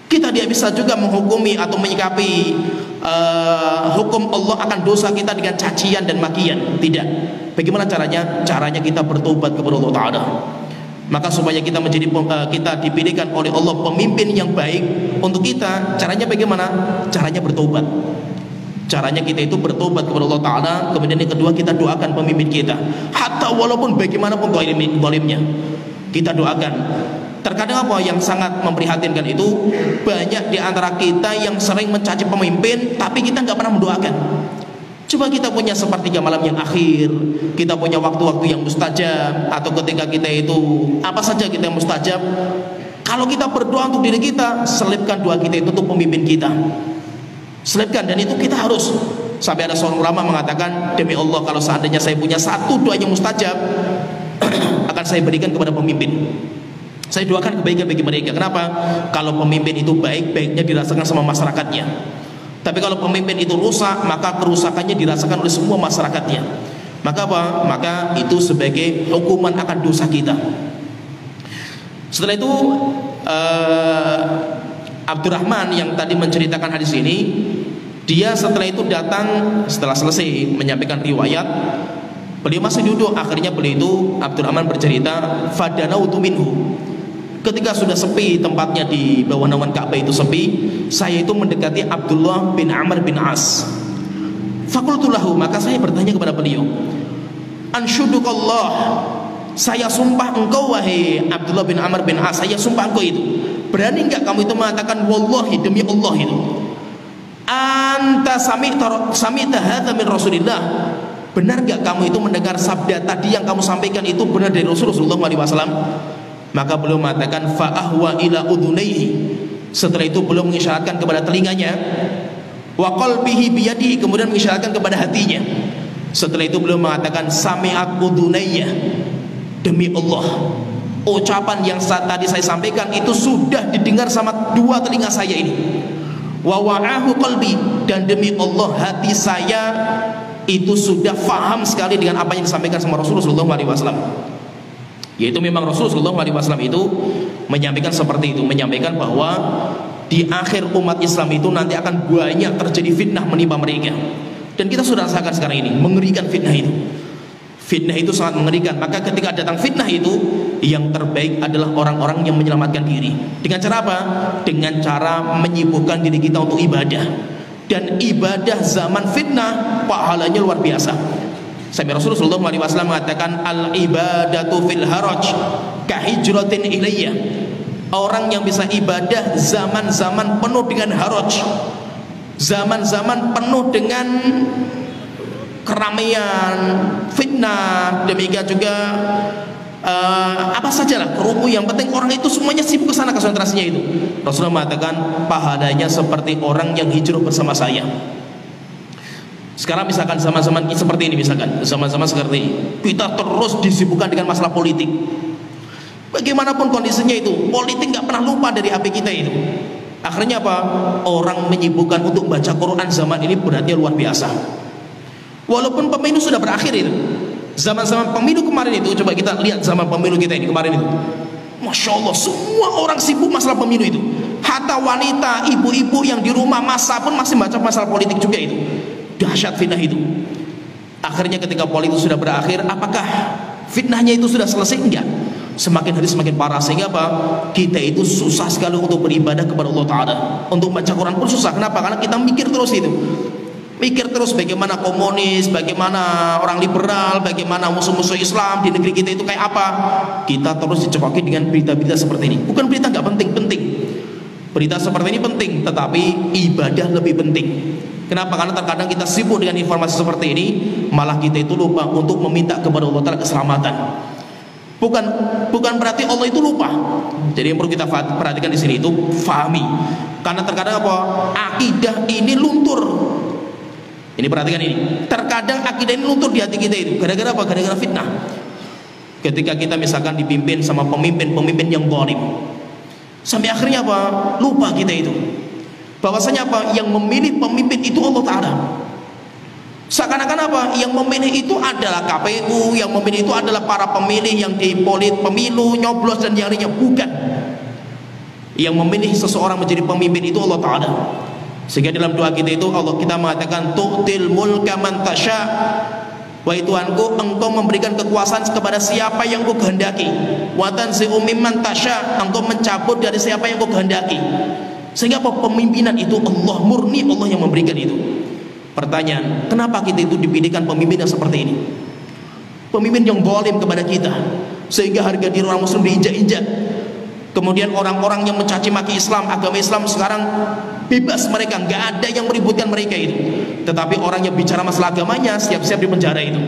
Kita tidak bisa juga menghukumi atau menyikapi hukum Allah akan dosa kita dengan cacian dan makian. Tidak. Bagaimana caranya? Caranya kita bertobat kepada Allah Ta'ala. Maka supaya kita kita dipilihkan oleh Allah pemimpin yang baik untuk kita, caranya bagaimana? Caranya bertobat. Caranya kita itu bertobat kepada Allah Ta'ala. Kemudian yang kedua, kita doakan pemimpin kita, hatta walaupun bagaimanapun zalimnya, kita doakan. Terkadang apa yang sangat memprihatinkan itu, banyak di antara kita yang sering mencaci pemimpin, tapi kita nggak pernah mendoakan. Coba kita punya sepertiga malam yang akhir, kita punya waktu-waktu yang mustajab, atau ketika kita itu apa saja kita yang mustajab, kalau kita berdoa untuk diri kita, selipkan doa kita itu untuk pemimpin kita, selipkan. Dan itu kita harus, sampai ada seorang ulama mengatakan, demi Allah kalau seandainya saya punya satu doa yang mustajab, akan saya berikan kepada pemimpin. Saya doakan kebaikan bagi mereka. Kenapa? Kalau pemimpin itu baik, baiknya dirasakan sama masyarakatnya. Tapi kalau pemimpin itu rusak, maka kerusakannya dirasakan oleh semua masyarakatnya. Maka apa? Maka itu sebagai hukuman akan dosa kita. Setelah itu Abdurrahman yang tadi menceritakan hadis ini, dia setelah itu datang, setelah selesai menyampaikan riwayat, beliau masih duduk. Akhirnya beliau itu, Abdurrahman bercerita, fadanautu minhu, ketika sudah sepi tempatnya di bawah naungan Ka'bah itu sepi, saya itu mendekati Abdullah bin Amr bin As. Fakultu lahu, maka saya bertanya kepada beliau, anshudukallah, saya sumpah engkau wahai Abdullah bin Amr bin As, saya sumpah engkau itu, berani enggak kamu itu mengatakan wallahi, demi Allah itu, anta sami'ta hadza min Rasulillah, benar enggak kamu itu mendengar sabda tadi yang kamu sampaikan itu benar dari Rasulullah SAW? Maka beliau mengatakan fa'ahwa ila udhunaihi, setelah itu beliau mengisyaratkan kepada telinganya, wa qalbihi biyadihi, kemudian mengisyaratkan kepada hatinya. Setelah itu beliau mengatakan sami'at udhunayya, demi Allah ucapan yang tadi saya sampaikan itu sudah didengar sama dua telinga saya ini, wa wa'ahu qalbi, dan demi Allah hati saya itu sudah faham sekali dengan apa yang disampaikan sama Rasulullah SAW. Yaitu memang Rasulullah SAW itu menyampaikan seperti itu, menyampaikan bahwa di akhir umat Islam itu nanti akan banyak terjadi fitnah menimpa mereka, Dan kita sudah rasakan sekarang ini, mengerikan fitnah itu. Fitnah itu sangat mengerikan. Maka ketika datang fitnah itu, yang terbaik adalah orang-orang yang menyelamatkan diri. Dengan cara apa? Dengan cara menyibukkan diri kita untuk ibadah. Dan ibadah zaman fitnah pahalanya luar biasa. Sampai Rasulullah SAW mengatakan, al ibadatu fil haraj kahijratin ilayya. Orang yang bisa ibadah zaman-zaman penuh dengan haraj, zaman-zaman penuh dengan keramaian, fitnah, demikian juga apa sajalah kerumu, yang penting orang itu semuanya sibuk ke sana, konsentrasinya itu. Rasulullah mengatakan pahalanya seperti orang yang hijrah bersama saya. Sekarang misalkan zaman-zaman seperti ini, misalkan zaman-zaman seperti ini, kita terus disibukkan dengan masalah politik. Bagaimanapun kondisinya itu, politik nggak pernah lupa dari HP kita itu. Akhirnya apa? Orang menyibukkan untuk baca Quran zaman ini beratnya luar biasa. Walaupun pemilu sudah berakhir itu, zaman-zaman pemilu kemarin itu, coba kita lihat zaman pemilu kita ini kemarin itu, Masya Allah, semua orang sibuk masalah pemilu itu. Hatta wanita, ibu-ibu yang di rumah masa pun masih baca masalah politik juga itu. Dahsyat fitnah itu. Akhirnya ketika politik sudah berakhir, apakah fitnahnya itu sudah selesai? Enggak. Semakin hari semakin parah. Sehingga apa? Kita itu susah sekali untuk beribadah kepada Allah Ta'ala. Untuk baca Quran pun susah. Kenapa? Karena kita mikir terus itu. Mikir terus bagaimana komunis, bagaimana orang liberal, bagaimana musuh-musuh Islam di negeri kita itu kayak apa. Kita terus dicekoki dengan berita-berita seperti ini. Bukan berita nggak penting-penting, berita seperti ini penting, tetapi ibadah lebih penting. Kenapa? Karena terkadang kita sibuk dengan informasi seperti ini, malah kita itu lupa untuk meminta kepada Allah Ta'ala keselamatan. Bukan berarti Allah itu lupa. Jadi yang perlu kita perhatikan di sini itu fahami. Karena terkadang apa? Akidah ini luntur. Ini perhatikan ini. Terkadang akidah ini luntur di hati kita itu. Gara-gara apa? Gara-gara fitnah. Ketika kita misalkan dipimpin sama pemimpin-pemimpin yang zalim, sampai akhirnya apa? Lupa kita itu. Bahwasanya apa? Yang memilih pemimpin itu Allah Ta'ala. Seakan-akan apa? Yang memilih itu adalah KPU, yang memilih itu adalah para pemilih yang di pemilu, nyoblos dan yang lainnya. Bukan. Yang memilih seseorang menjadi pemimpin itu Allah Ta'ala. Sehingga dalam doa kita itu kita mengatakan tu'til mulka man tasya. Wahai Tuhanku, engkau memberikan kekuasaan kepada siapa yang kau kehendaki. Wa tanzi'u mimman tasya, engkau mencabut dari siapa yang kau kehendaki. Sehingga apa? Pemimpinan itu Allah, murni Allah yang memberikan itu. Pertanyaan, kenapa kita itu dipilihkan pemimpin yang seperti ini? Pemimpin yang zalim kepada kita, sehingga harga diri orang muslim diinjak-injak. Kemudian orang-orang yang mencaci maki Islam, agama Islam sekarang bebas mereka, nggak ada yang meributkan mereka itu. Tetapi orang yang bicara masalah agamanya siap-siap di penjara itu.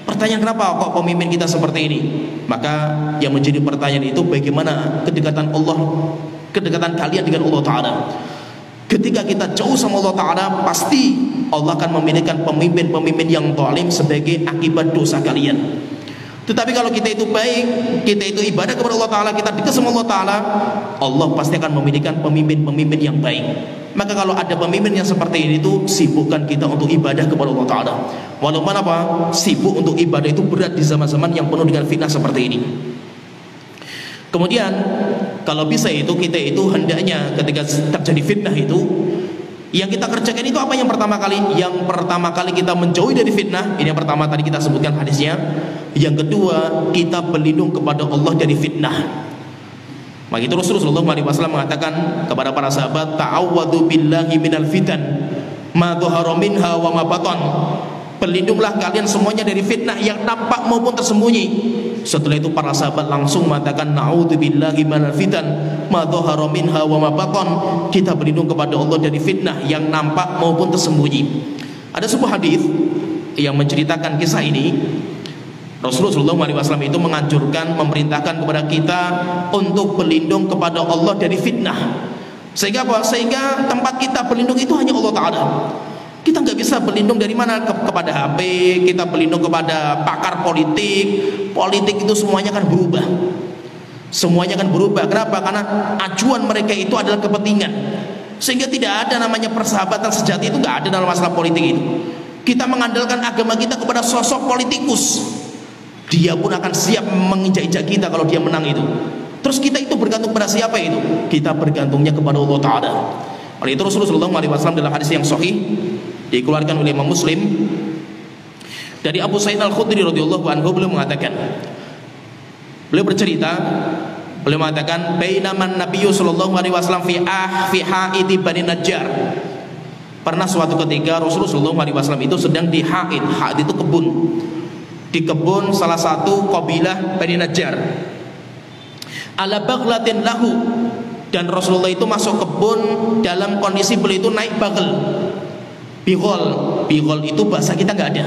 Pertanyaan, kenapa kok pemimpin kita seperti ini? Maka yang menjadi pertanyaan itu, bagaimana kedekatan Allah, kedekatan kalian dengan Allah Ta'ala. Ketika kita jauh sama Allah Ta'ala, pasti Allah akan memilihkan pemimpin-pemimpin yang zalim sebagai akibat dosa kalian. Tetapi kalau kita itu baik, kita itu ibadah kepada Allah Ta'ala, kita dekat sama Allah Ta'ala, Allah pasti akan memilihkan pemimpin-pemimpin yang baik. Maka kalau ada pemimpin yang seperti ini itu, sibukkan kita untuk ibadah kepada Allah Ta'ala. Walaupun apa? Sibuk untuk ibadah itu berat di zaman-zaman yang penuh dengan fitnah seperti ini. Kemudian kalau bisa itu, kita itu hendaknya ketika terjadi fitnah itu, yang kita kerjakan itu apa? Yang pertama kali, kita menjauhi dari fitnah. Ini yang pertama tadi kita sebutkan hadisnya. Yang kedua, kita berlindung kepada Allah dari fitnah. Maka itu Rasulullah SAW mengatakan kepada para sahabat, ta'awwadhu billahi minal fitan ma dhahara minha wa ma batan. Berlindunglah kalian semuanya dari fitnah yang nampak maupun tersembunyi. Setelah itu para sahabat langsung mengatakan, na'udzubillahi minal fitan ma dhahara minha wa ma batan. Kita berlindung kepada Allah dari fitnah yang nampak maupun tersembunyi. Ada sebuah hadis yang menceritakan kisah ini. Rasulullah SAW itu menganjurkan, memerintahkan kepada kita untuk berlindung kepada Allah dari fitnah. Sehingga apa? Sehingga tempat kita berlindung itu hanya Allah Ta'ala. Kita nggak bisa berlindung dari mana? Kepada HP, kita berlindung kepada pakar politik. Politik itu semuanya akan berubah. Semuanya akan berubah. Kenapa? Karena acuan mereka itu adalah kepentingan. Sehingga tidak ada namanya persahabatan sejati, itu nggak ada dalam masalah politik itu. Kita mengandalkan agama kita kepada sosok politikus. Dia pun akan siap menginjak-injak kita kalau dia menang itu. Terus kita itu bergantung pada siapa itu? Kita bergantungnya kepada Allah Ta'ala. Oleh itu Rasulullah SAW dalam hadis yang sahih dikeluarkan oleh Imam Muslim dari Abu Sa'id Al-Khudri radhiyallahu anhu. Beliau mengatakan, beliau bercerita, beliau mengatakan, bainaman Nabiyyu sallallahu alaihi wasallam fi haidi Bani Najjar. Pernah suatu ketika Rasulullah sallallahu alaihi wasallam itu sedang di haid. Haid itu kebun. Di kebun salah satu kabilah Bani Najjar. Ala baghlatin lahu, dan Rasulullah itu masuk kebun dalam kondisi beliau itu naik bagel. Bigol itu bahasa kita nggak ada.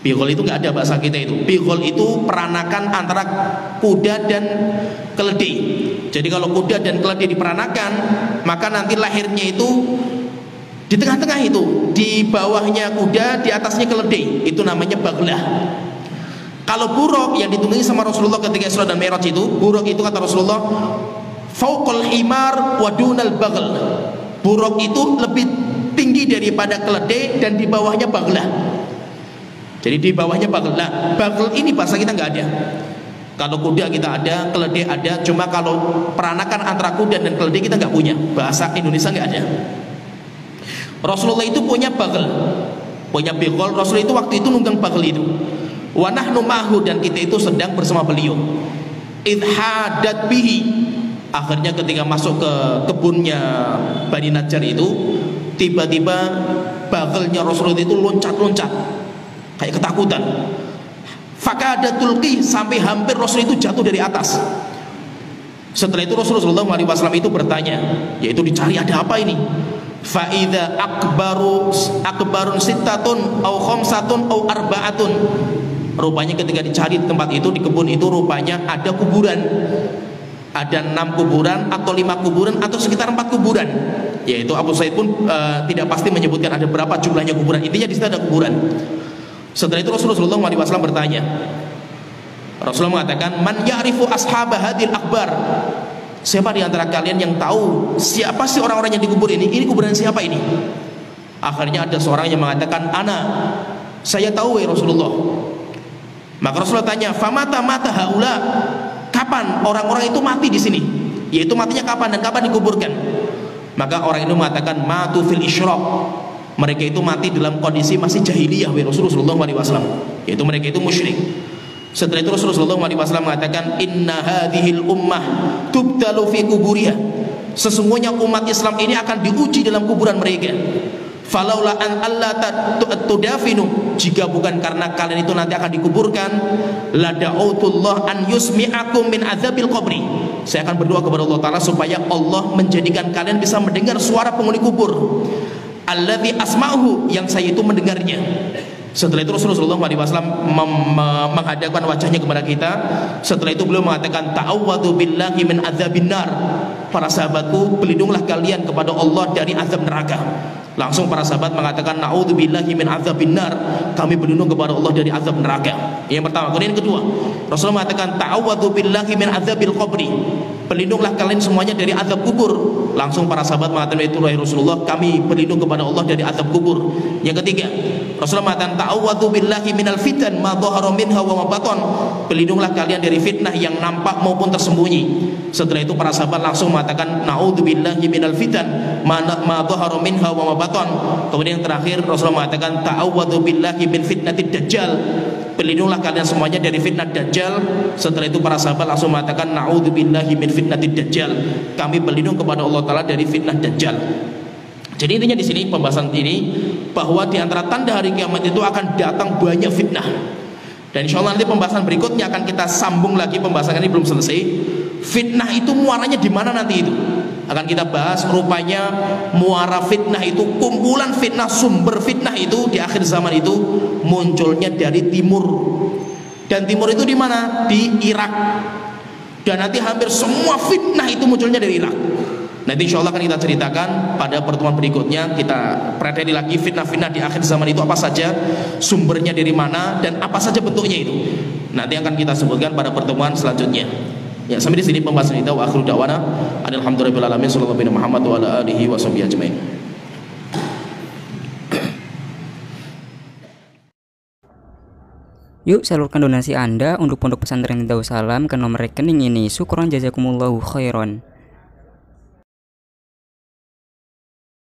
Bigol itu nggak ada bahasa kita itu. Bigol itu peranakan antara kuda dan keledai. Jadi kalau kuda dan keledai diperanakan, maka nanti lahirnya itu di tengah-tengah itu, di bawahnya kuda, di atasnya keledai. Itu namanya baglah. Kalau buruk yang ditunggangi sama Rasulullah ketika Isra dan Mi'raj itu, buruk itu kata Rasulullah, fauqal himar wa dunal baghl. Buruk itu lebih tinggi daripada keledai dan di bawahnya baglah. Jadi di bawahnya baghl. Nah, baghl ini bahasa kita nggak ada. Kalau kuda kita ada, keledai ada. Cuma kalau peranakan antara kuda dan keledai kita nggak punya. Bahasa Indonesia nggak ada. Rasulullah itu punya baghl, punya bigol. Rasulullah itu waktu itu nunggang baghl itu. Wa nahnu ma'hu, dan kita itu sedang bersama beliau. Idhadat bihi. Akhirnya ketika masuk ke kebunnya Bani Najjar itu, tiba-tiba baghlnya Rasulullah itu loncat-loncat kayak ketakutan. Fakadatul qi, sampai hampir Rasul itu jatuh dari atas. Setelah itu Rasulullah SAW itu bertanya, yaitu dicari ada apa ini. Faida akbarun sittatun au khamsatun au arba'atun. Rupanya ketika dicari di tempat itu, di kebun itu, rupanya ada kuburan. Ada 6 kuburan atau 5 kuburan atau sekitar 4 kuburan. Yaitu Abu Sa'id pun tidak pasti menyebutkan ada berapa jumlahnya kuburan. Intinya di situ ada kuburan. Setelah itu Rasulullah SAW bertanya. Rasulullah mengatakan, man ya'rifu ashaba hadil akbar. Siapa di antara kalian yang tahu siapa sih orang-orang yang dikubur ini? Ini kuburan siapa ini? Akhirnya ada seorang yang mengatakan, ana, saya tahu ya Rasulullah. Maka Rasulullah tanya, famata mata haula, kapan orang-orang itu mati di sini? Yaitu matinya kapan dan kapan dikuburkan? Maka orang itu mengatakan, matu fil isyraq. Mereka itu mati dalam kondisi masih jahiliyah wa Rasulullah SAW. Yaitu mereka itu musyrik. Setelah itu Rasulullah SAW mengatakan, inna hadhil ummah tubtalu fi kuburiha. Sesungguhnya umat Islam ini akan diuji dalam kuburan mereka. Falaula an alla tudafinu, jika bukan karena kalian itu nanti akan dikuburkan, la da'utullah an yusmi'akum min adzabil qabri. Saya akan berdoa kepada Allah Ta'ala supaya Allah menjadikan kalian bisa mendengar suara penghuni kubur. Alladzi asma'uhu, yang saya itu mendengarnya. Setelah itu Rasulullah SAW menghadapkan wajahnya kepada kita. Setelah itu beliau mengatakan, ta'awwadhu billahi min adzabin nar. Para sahabatku, berlindunglah kalian kepada Allah dari azab neraka. Langsung para sahabat mengatakan, na'udzubillahi min adzabin nar. Kami berlindung kepada Allah dari azab neraka. Yang pertama. Kemudian yang kedua, Rasulullah mengatakan, ta'awwadhu billahi min adzabil qabri. Berlindunglah kalian semuanya dari azab kubur. Langsung para sahabat mengatakan, itu Rasulullah, kami berlindung kepada Allah dari azab kubur. Yang ketiga, Rasulullah mengatakan, ta'awwadhu billahi minal fitan ma dhahara minha wa ma batan. Berlindunglah kalian dari fitnah yang nampak maupun tersembunyi. Setelah itu para sahabat langsung mengatakan, na'udzubillahi minal fitan ma dhahara minha wa ma batan. Kemudian yang terakhir Rasulullah mengatakan, ta'awwadhu billahi min fitnatid dajjal. Berlindunglah kalian semuanya dari fitnah dajjal. Setelah itu para sahabat langsung mengatakan, na'udzubillahi min fitnatid dajjal. Kami berlindung kepada Allah Ta'ala dari fitnah dajjal. Jadi intinya di sini pembahasan ini, bahwa di antara tanda hari kiamat itu akan datang banyak fitnah. Dan insya Allah nanti pembahasan berikutnya akan kita sambung lagi, pembahasan ini belum selesai. Fitnah itu muaranya di mana nanti itu akan kita bahas. Rupanya muara fitnah itu, kumpulan fitnah, sumber fitnah itu di akhir zaman itu munculnya dari timur. Dan timur itu di mana? Di Irak. Dan nanti hampir semua fitnah itu munculnya dari Irak. Nanti insya Allah akan kita ceritakan pada pertemuan berikutnya. Kita pelajari lagi fitnah-fitnah di akhir zaman itu apa saja, sumbernya dari mana, dan apa saja bentuknya itu. Nanti akan kita sebutkan pada pertemuan selanjutnya. Ya, sampai di sini pembahasan kita. Wa akhiru da'wana alhamdulillahirabbil alamin, sallallahu alaihi Muhammad wa ala alihi wa sahbihi ajmain. Yuk salurkan donasi Anda untuk Pondok Pesantren Darussalam ke nomor rekening ini. Syukron jazakumullahu khairan.